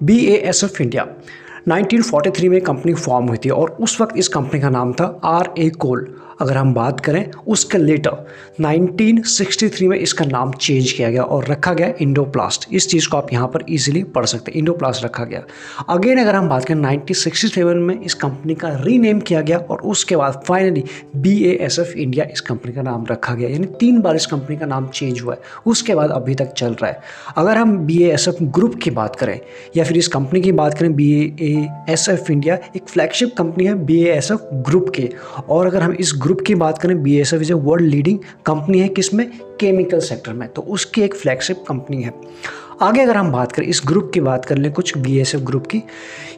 BASF India 1943 में company form हुई थी और उस वक्त इस कंपनी का नाम था RA कोल। अगर हम बात करें उसके लेटर 1963 में इसका नाम चेंज किया गया और रखा गया इंडोप्लास्ट। इस चीज़ को आप यहाँ पर इजीली पढ़ सकते हैं, इंडोप्लास्ट रखा गया। अगेन अगर हम बात करें 1967 में इस कंपनी का रीनेम किया गया और उसके बाद फाइनली BASF इंडिया इस कंपनी का नाम रखा गया। यानी 3 बार इस कंपनी का नाम चेंज हुआ है, उसके बाद अभी तक चल रहा है। अगर हम BASF ग्रुप की बात करें या फिर इस कंपनी की बात करें, BASF इंडिया एक फ्लैगशिप कंपनी है BASF ग्रुप के। और अगर हम इस ग्रुप की बात करें, BASF is a world leading company है किसमें, केमिकल सेक्टर में, तो उसकी एक फ्लैगशिप कंपनी है। आगे अगर हम बात करें इस ग्रुप की बात कर लें कुछ BASF ग्रुप की,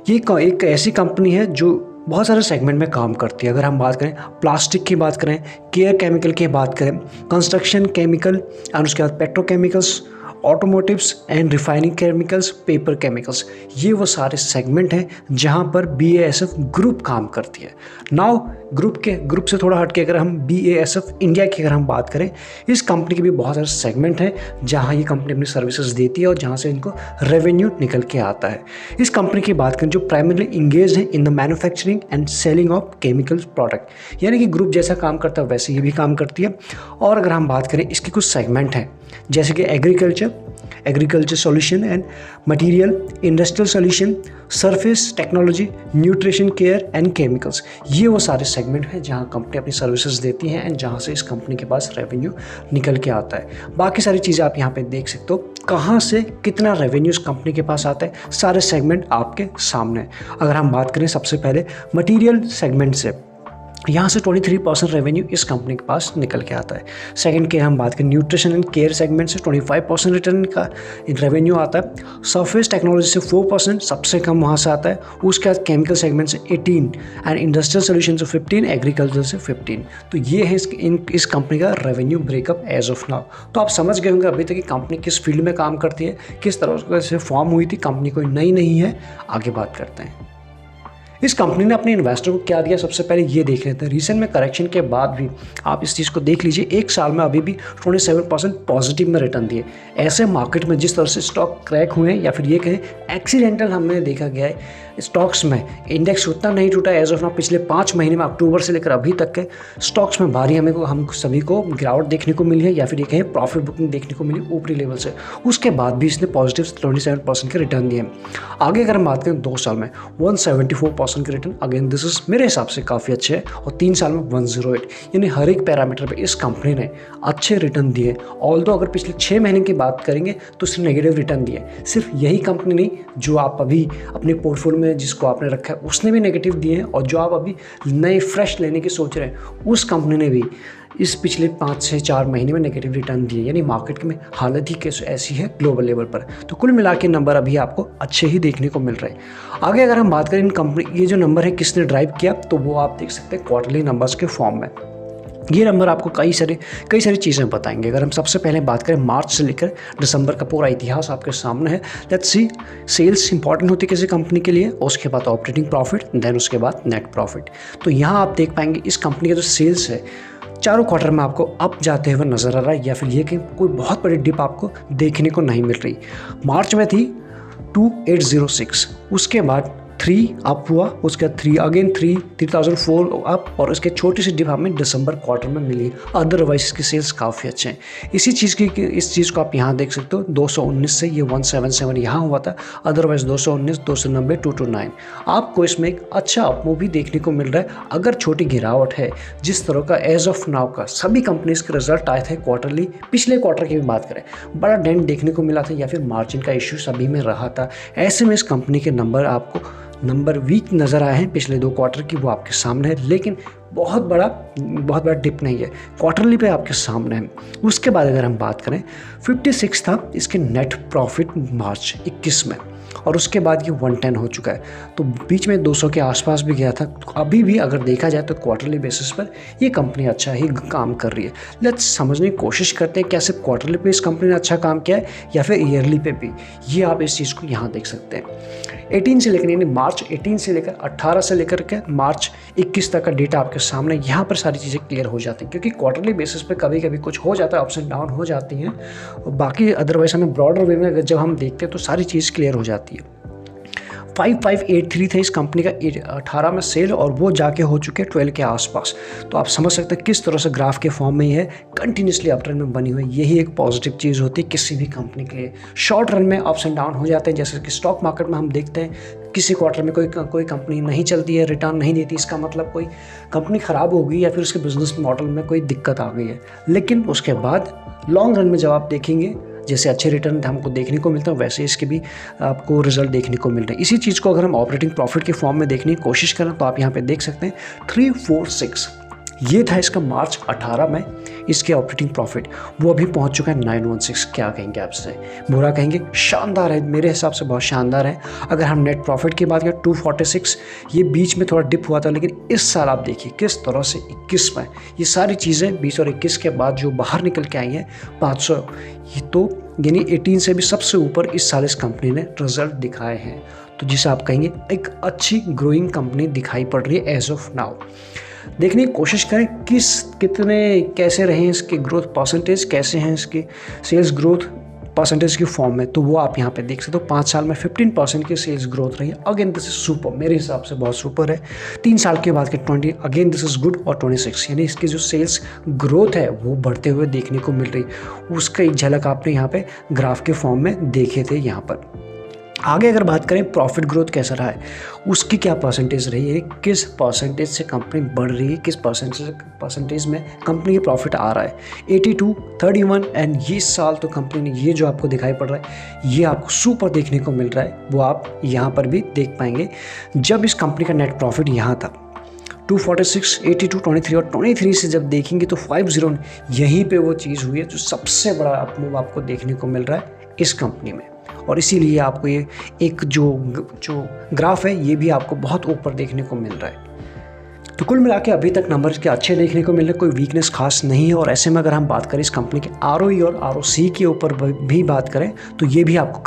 ये एक ऐसी कंपनी है जो बहुत सारे सेगमेंट में काम करती है। अगर हम बात करें प्लास्टिक की बात करें, केयर केमिकल की बात करें, कंस्ट्रक्शन केमिकल और उसके बाद petrochemicals, automotives and refining chemicals, paper chemicals, ये वो सारे सेगमेंट हैं जहां पर BASF ग्रुप काम करती है। नाउ ग्रुप से थोड़ा हटके अगर हम BASF इंडिया की अगर हम बात करें, इस कंपनी के भी बहुत सारे सेगमेंट हैं जहां ये कंपनी अपनी सर्विसेज देती है और जहां से इनको रेवेन्यू निकल के आता है। इस कंपनी की बात करें जो प्राइमरली इंगेज है in the manufacturing and selling of chemical product, यानी कि ग्रुप जैसा काम करता है वैसे ये भी काम करती है। और अगर हम बात करें इसके कुछ सेगमेंट हैं जैसे कि agriculture solution and material, industrial solution, surface technology, nutrition care and chemicals, ये वो सारे सेगमेंट हैं जहां कंपनी अपनी सर्विसेज देती हैं एंड जहां से इस कंपनी के पास रेवेन्यू निकल के आता है। बाकी सारी चीज़ें आप यहाँ पे देख सकते हो, कहाँ से कितना रेवेन्यू इस कंपनी के पास आता है, सारे सेगमेंट आपके सामने। अगर हम बात करें सबसे पहले मटीरियल सेगमेंट से, यहाँ से 23% रेवेन्यू इस कंपनी के पास निकल के आता है। सेकंड के हम बात करें न्यूट्रिशन एंड केयर सेगमेंट से 25% रिटर्न का रेवेन्यू आता है। सरफेस टेक्नोलॉजी से 4% सबसे कम वहाँ से आता है। उसके बाद केमिकल सेगमेंट से 18 एंड इंडस्ट्रियल सोल्यूशन से 15, एग्रीकल्चर से 15। तो ये है इस कंपनी का revenue breakup as of now. तो आप समझ गए होंगे अभी तक कि कंपनी किस फील्ड में काम करती है, किस तरह से फॉर्म हुई थी, कंपनी कोई नई नहीं है। आगे बात करते हैं इस कंपनी ने अपने इन्वेस्टर को क्या दिया, सबसे पहले ये देख लेते हैं। रिसेंट में करेक्शन के बाद भी आप इस चीज़ को देख लीजिए, एक साल में अभी भी 27% पॉजिटिव में रिटर्न दिए। ऐसे मार्केट में जिस तरह से स्टॉक क्रैक हुए हैं या फिर ये कहें एक्सीडेंटल हमने देखा गया है स्टॉक्स में, इंडेक्स उतना नहीं टूटा एज ऑफ नाउ। पिछले 5 महीने में अक्टूबर से लेकर अभी तक के स्टॉक्स में भारी हम सभी को गिरावट देखने को मिली है या फिर ये कहें प्रॉफिट बुकिंग देखने को मिली ऊपरी लेवल से। उसके बाद भी इसने पॉजिटिव 27% के रिटर्न दिए। आगे अगर हम बात करें 2 साल में 174% के रिटर्न, अगेन दिस इज मेरे हिसाब से काफ़ी अच्छे है। और 3 साल में 108, यानी हर एक पैरामीटर पे इस कंपनी ने अच्छे रिटर्न दिए। ऑल्दो अगर पिछले 6 महीने की बात करेंगे तो सिर्फ नेगेटिव रिटर्न दिए। सिर्फ यही कंपनी नहीं जो आप अभी अपने पोर्टफोलियो में जिसको आपने रखा है उसने भी नेगेटिव दिए हैं, और जो आप अभी नए फ्रेश लेने की सोच रहे हैं उस कंपनी ने भी इस पिछले 5 से 4 महीने में नेगेटिव रिटर्न दिए। यानी मार्केट में हालत ही कैसे ऐसी है ग्लोबल लेवल पर। तो कुल मिला के नंबर अभी आपको अच्छे ही देखने को मिल रहे हैं। आगे अगर हम बात करें इन कंपनी ये जो नंबर है किसने ड्राइव किया, तो वो आप देख सकते हैं क्वार्टरली नंबर्स के फॉर्म में। ये नंबर आपको कई सारी चीज़ें बताएंगे। अगर हम सबसे पहले बात करें मार्च से लेकर दिसंबर का पूरा इतिहास आपके सामने है। लेट्स सी, सेल्स इंपॉर्टेंट होती है किसी कंपनी के लिए, उसके बाद ऑपरेटिंग प्रॉफिट, देन उसके बाद नेट प्रॉफिट। तो यहाँ आप देख पाएंगे इस कंपनी का जो सेल्स है चारों क्वार्टर में आपको अप जाते हुए नजर आ रहा है, या फिर ये कि कोई बहुत बड़ी डिप आपको देखने को नहीं मिल रही। मार्च में थी 2806, उसके बाद 3 अप हुआ, उसके बाद 3 अगेन 3004 अप, और उसके छोटी सी डिप हमें दिसंबर क्वार्टर में मिली। अदरवाइज इसकी सेल्स काफ़ी अच्छे हैं। इस चीज़ को आप यहाँ देख सकते हो, 219 से ये 177 यहाँ हुआ था, अदरवाइज 219, 290, 229। आपको इसमें एक अच्छा अपमूव भी देखने को मिल रहा है। अगर छोटी गिरावट है जिस तरह का एज ऑफ नाउ का सभी कंपनीज के रिजल्ट आए थे क्वार्टरली, पिछले क्वार्टर की भी बात करें बड़ा डेंट देखने को मिला था या फिर मार्जिन का इश्यू सभी में रहा था। ऐसे में इस कंपनी के नंबर वीक नज़र आए हैं पिछले 2 क्वार्टर की, वो आपके सामने है, लेकिन बहुत बड़ा डिप नहीं है, क्वार्टरली पे आपके सामने है। उसके बाद अगर हम बात करें 56 था इसके नेट प्रॉफिट मार्च 21 में, और उसके बाद ये 110 हो चुका है। तो बीच में 200 के आसपास भी गया था। अभी भी अगर देखा जाए तो क्वार्टरली बेसिस पर ये कंपनी अच्छा ही काम कर रही है। लेट्स समझने की कोशिश करते हैं क्या सिर्फ क्वार्टरली पे इस कंपनी ने अच्छा काम किया है या फिर ईयरली पे भी। ये आप इस चीज़ को यहाँ देख सकते हैं। 18 से लेकर यानी मार्च 18 से लेकर 18 से लेकर के मार्च 21 तक का डेटा आपके सामने, यहाँ पर सारी चीज़ें क्लियर हो जाती हैं। क्योंकि क्वार्टरली बेसिस पे कभी कभी कुछ हो जाता है, अप्स एंड डाउन हो जाती हैं, बाकी अदरवाइज हमें ब्रॉडर वे में जब हम देखते हैं तो सारी चीज़ क्लियर हो जाती है। 5583 थे इस कंपनी का 18 में सेल, और वो जाके हो चुके 12 के आसपास। तो आप समझ सकते हैं किस तरह से ग्राफ के फॉर्म में ही है, कंटिन्यूसली अप ट्रेंड में बनी हुई। यही एक पॉजिटिव चीज़ होती है किसी भी कंपनी के लिए। शॉर्ट रन में अप्स एंड डाउन हो जाते हैं, जैसे कि स्टॉक मार्केट में हम देखते हैं किसी क्वार्टर में कोई कंपनी नहीं चलती है, रिटर्न नहीं देती, इसका मतलब कोई कंपनी ख़राब हो गई या फिर उसके बिजनेस मॉडल में कोई दिक्कत आ गई है। लेकिन उसके बाद लॉन्ग रन में जब आप देखेंगे, जैसे अच्छे रिटर्न हमको देखने को मिलता है, वैसे इसके भी आपको रिजल्ट देखने को मिल रहे हैं। इसी चीज़ को अगर हम ऑपरेटिंग प्रॉफिट के फॉर्म में देखने की कोशिश करें तो आप यहाँ पे देख सकते हैं 346, ये था इसका मार्च 18 में इसके ऑपरेटिंग प्रॉफिट। वो अभी पहुंच चुका है 916। क्या कहेंगे आपसे, बुरा कहेंगे? शानदार है, मेरे हिसाब से बहुत शानदार है। अगर हम नेट प्रॉफिट की बात करें 246, ये बीच में थोड़ा डिप हुआ था, लेकिन इस साल आप देखिए किस तरह से 21 में ये सारी चीज़ें 20 और 21 के बाद जो बाहर निकल के आई हैं 500, ये तो यानी 18 से भी सबसे ऊपर इस साल इस कंपनी ने रिजल्ट दिखाए हैं। तो जिसे आप कहेंगे एक अच्छी ग्रोइंग कंपनी दिखाई पड़ रही है एज ऑफ नाउ। देखने की कोशिश करें कितने कैसे रहे इसके ग्रोथ परसेंटेज, कैसे हैं इसके सेल्स ग्रोथ परसेंटेज की फॉर्म में, तो वो आप यहाँ पे देख सकते हो। 5 साल में 15% की सेल्स ग्रोथ रही है। अगेन दिस इज सुपर, मेरे हिसाब से बहुत सुपर है। 3 साल के बाद के 20, अगेन दिस इज गुड, और 26 यानी इसकी जो सेल्स ग्रोथ है वो बढ़ते हुए देखने को मिल रही। उसका एक झलक आपने यहाँ पे ग्राफ के फॉर्म में देखे थे यहाँ पर। आगे अगर बात करें प्रॉफिट ग्रोथ कैसा रहा है, उसकी क्या परसेंटेज रही है, किस परसेंटेज से कंपनी बढ़ रही है, किस परसेंटेज में कंपनी की प्रॉफिट आ रहा है, 82, 31, एंड ये साल तो कंपनी ने ये जो आपको दिखाई पड़ रहा है ये आपको सुपर देखने को मिल रहा है। वो आप यहाँ पर भी देख पाएंगे। जब इस कंपनी का नेट प्रॉफिट यहाँ था 246, 82, 23, और 23 से जब देखेंगे तो 50, यहीं पे वो चीज़ हुई है जो सबसे बड़ा अपमूव आपको देखने को मिल रहा है इस कंपनी में। और इसीलिए आपको ये एक जो ग्राफ है ये भी आपको बहुत ऊपर देखने को मिल रहा है। तो कुल मिला के अभी तक नंबर्स के अच्छे देखने को मिल रहे, कोई वीकनेस खास नहीं है। और ऐसे में अगर हम बात करें इस कंपनी के ROE और ROC के ऊपर भी बात करें तो ये भी आपको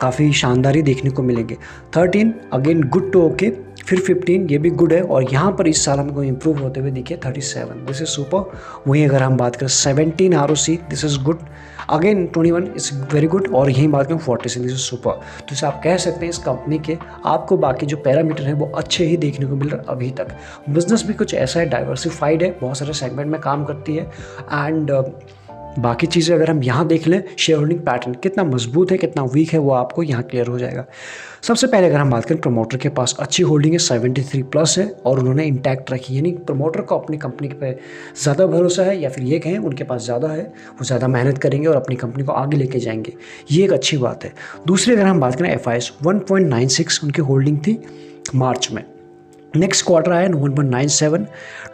काफ़ी शानदार ही देखने को मिलेंगे। 13 अगेन गुड टू ओके, फिर 15 ये भी गुड है, और यहाँ पर इस साल हमको इम्प्रूव होते हुए दिखे 37, दिस इज सुपर। वहीं अगर हम बात करें 17 ROC, this is good, again 21 is very good, और यहीं बात करें 46, दिस इज सुपर। तो इसे आप कह सकते हैं इस कंपनी के आपको बाकी जो पैरामीटर है वो अच्छे ही देखने को मिल रहा है अभी तक। बिजनेस भी कुछ ऐसा है, डाइवर्सिफाइड है, बहुत सारे सेगमेंट में काम करती है, एंड बाकी चीज़ें अगर हम यहाँ देख लें शेयर होल्डिंग पैटर्न कितना मजबूत है कितना वीक है वो आपको यहाँ क्लियर हो जाएगा। सबसे पहले अगर हम बात करें प्रमोटर के पास अच्छी होल्डिंग है, 73+ है, और उन्होंने इंटैक्ट रखी, यानी प्रमोटर को अपनी कंपनी पे ज़्यादा भरोसा है, या फिर ये कहें उनके पास ज़्यादा है, वो ज़्यादा मेहनत करेंगे और अपनी कंपनी को आगे लेके जाएंगे, ये एक अच्छी बात है। दूसरी अगर हम बात करें FIS 1.96 उनकी होल्डिंग थी मार्च में, नेक्स्ट क्वार्टर आया 1.97,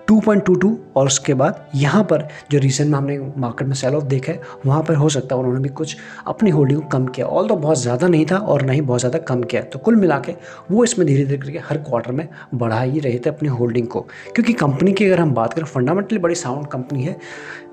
2.22, और उसके बाद यहाँ पर जो रिसेंट में हमने मार्केट में सेल ऑफ देखा है वहाँ पर हो सकता है उन्होंने भी कुछ अपनी होल्डिंग को कम किया, ऑल तो बहुत ज़्यादा नहीं था और ना ही बहुत ज़्यादा कम किया। तो कुल मिला के वो इसमें धीरे धीरे करके हर क्वार्टर में बढ़ा ही रहे थे अपनी होल्डिंग को, क्योंकि कंपनी की अगर हम बात करें फंडामेंटली बड़ी साउंड कंपनी है।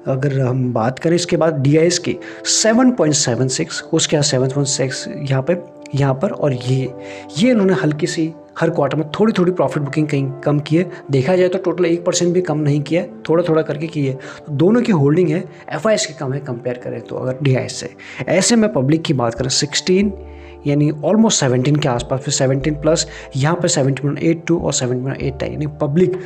अगर हम बात करें इसके बाद DIS की 7.76, उसके बाद 7.6 यहाँ पर, और ये इन्होंने हल्की सी हर क्वार्टर में थोड़ी थोड़ी प्रॉफिट बुकिंग कहीं कम की है। देखा जाए तो टोटल 1% भी कम नहीं किया है, थोड़ा थोड़ा करके की है। तो दोनों की होल्डिंग है FIS की कम है कंपेयर करें तो अगर DIS से। ऐसे में पब्लिक की बात करें 16 यानी ऑलमोस्ट 17 के आसपास, फिर 17+, यहाँ पर 17.82 और 17.8 है, यानी पब्लिक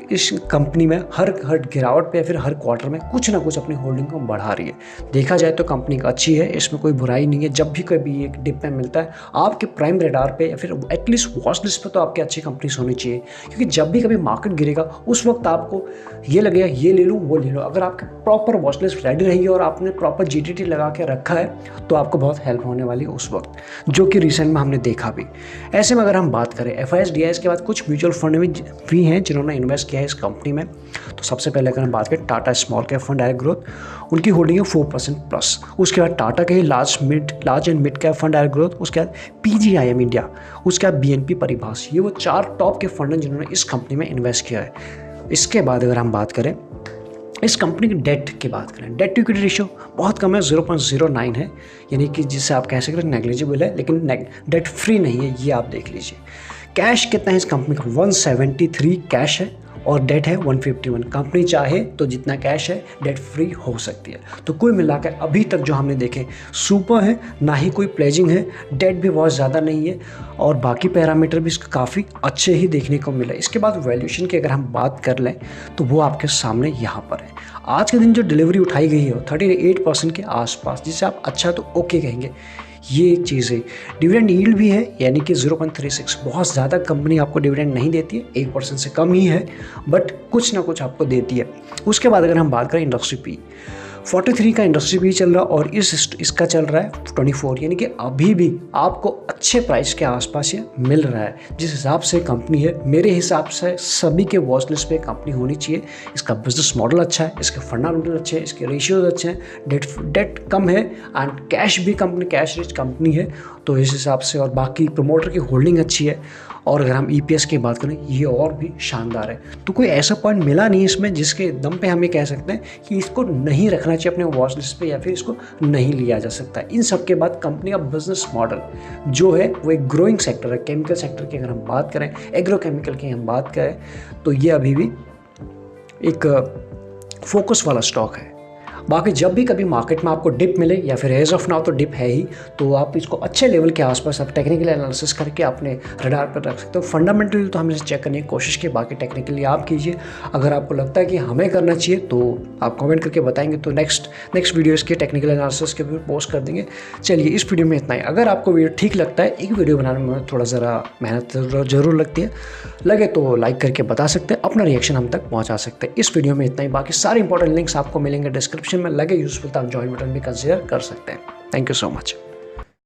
इस कंपनी में हर गिरावट पे या फिर हर क्वार्टर में कुछ ना कुछ अपनी होल्डिंग को बढ़ा रही है। देखा जाए तो कंपनी का अच्छी है, इसमें कोई बुराई नहीं है। जब भी कभी एक डिप में मिलता है आपके प्राइम रेडार पे या फिर एटलीस्ट वॉच लिस्ट पे तो आपकी अच्छी कंपनीज होनी चाहिए, क्योंकि जब भी कभी मार्केट गिरेगा उस वक्त आपको ये लगेगा ये ले लूँ वो ले लो। अगर आपकी प्रॉपर वॉच लिस्ट रेडी रहेगी और आपने प्रॉपर GTT लगा के रखा है तो आपको बहुत हेल्प होने वाली है उस वक्त, जो कि रिसेंट में हमने देखा भी। ऐसे में अगर हम बात करें FIS DIS के बाद कुछ म्यूचुअल फंड में भी हैं जिन्होंने इन्वेस्ट किया है इस कंपनी में। तो सबसे पहले अगर हम बात करें Tata small cap fund direct growth, उनकी होल्डिंग है 4%+। उसके बाद टाटा के large and mid cap fund direct growth, उसके बाद PGIM इंडिया, उसके बाद BNP परिभाष, ये वो 4 टॉप के फंड हैं जिन्होंने इस कंपनी में इन्वेस्ट किया है। इसके बाद अगर हम बात करें इस कंपनी की डेट की बात करें, डेट टू इक्विटी रेशियो बहुत कम है, 0.09 है, यानी कि जिससे आप कह सकते हैं नेग्लिजिबल है, लेकिन डेट फ्री नहीं है, ये आप देख लीजिए। कैश कितना है इस कंपनी का, 173 कैश है, और डेट है 151। कंपनी चाहे तो जितना कैश है डेट फ्री हो सकती है। तो कुल मिलाकर अभी तक जो हमने देखे सुपर है, ना ही कोई प्लेजिंग है, डेट भी बहुत ज़्यादा नहीं है और बाकी पैरामीटर भी इसके काफ़ी अच्छे ही देखने को मिला। इसके बाद वैल्यूएशन की अगर हम बात कर लें तो वो आपके सामने यहाँ पर है। आज के दिन जो डिलीवरी उठाई गई है 38% के आसपास, जिसे आप अच्छा तो ओके कहेंगे। ये एक चीज़ है। डिविडेंड यील्ड भी है यानी कि 0.36। बहुत ज़्यादा कंपनी आपको डिविडेंड नहीं देती है, 1% से कम ही है, बट कुछ ना कुछ आपको देती है। उसके बाद अगर हम बात करें इंडस्ट्री पी, 43 का इंडस्ट्री पी चल रहा और इसका चल रहा है 24, यानी कि अभी भी आपको अच्छे प्राइस के आसपास ये मिल रहा है। जिस हिसाब से कंपनी है, मेरे हिसाब से सभी के वॉच लिस्ट पे कंपनी होनी चाहिए। इसका बिजनेस मॉडल अच्छा है, इसके फंडामेंटल अच्छे हैं, इसके रेशियोज अच्छे हैं, डेट कम है एंड कैश भी कंपनी कैश रिच कंपनी है, तो इस हिसाब से और बाकी प्रमोटर की होल्डिंग अच्छी है। और अगर हम EPS की बात करें ये और भी शानदार है। तो कोई ऐसा पॉइंट मिला नहीं इसमें जिसके दम पे हम ये कह सकते हैं कि इसको नहीं रखना चाहिए अपने वॉच लिस्ट पे या फिर इसको नहीं लिया जा सकता। इन सब के बाद कंपनी का बिजनेस मॉडल जो है वो एक ग्रोइंग सेक्टर है। केमिकल सेक्टर की अगर हम बात करें, एग्रोकेमिकल की हम बात करें, तो ये अभी भी एक फोकस वाला स्टॉक है। बाकी जब भी कभी मार्केट में आपको डिप मिले या फिर एज ऑफ नाउ तो डिप है ही, तो आप इसको अच्छे लेवल के आसपास आप टेक्निकल एनालिसिस करके अपने रडार पर रख सकते हो। फंडामेंटली तो हम इसे चेक करने की कोशिश की, बाकी टेक्निकली आप कीजिए। अगर आपको लगता है कि हमें करना चाहिए तो आप कमेंट करके बताएंगे, तो नेक्स्ट वीडियो इसके टेक्निकल एनालिसिस के भी पोस्ट कर देंगे। चलिए इस वीडियो में इतना ही। अगर आपको वीडियो ठीक लगता है, एक वीडियो बनाने में थोड़ा ज़रा मेहनत ज़रूर लगती है, लगे तो लाइक करके बता सकते हैं, अपना रिएक्शन हम तक पहुँचा सकते हैं। इस वीडियो में इतना ही। बाकी सारे इंपॉर्टेंट लिंक्स आपको मिलेंगे डिस्क्रिप्शन में, लगे यूजफुल तो आप ज्वाइन बटन भी कंसिडर कर सकते हैं। Thank you so much.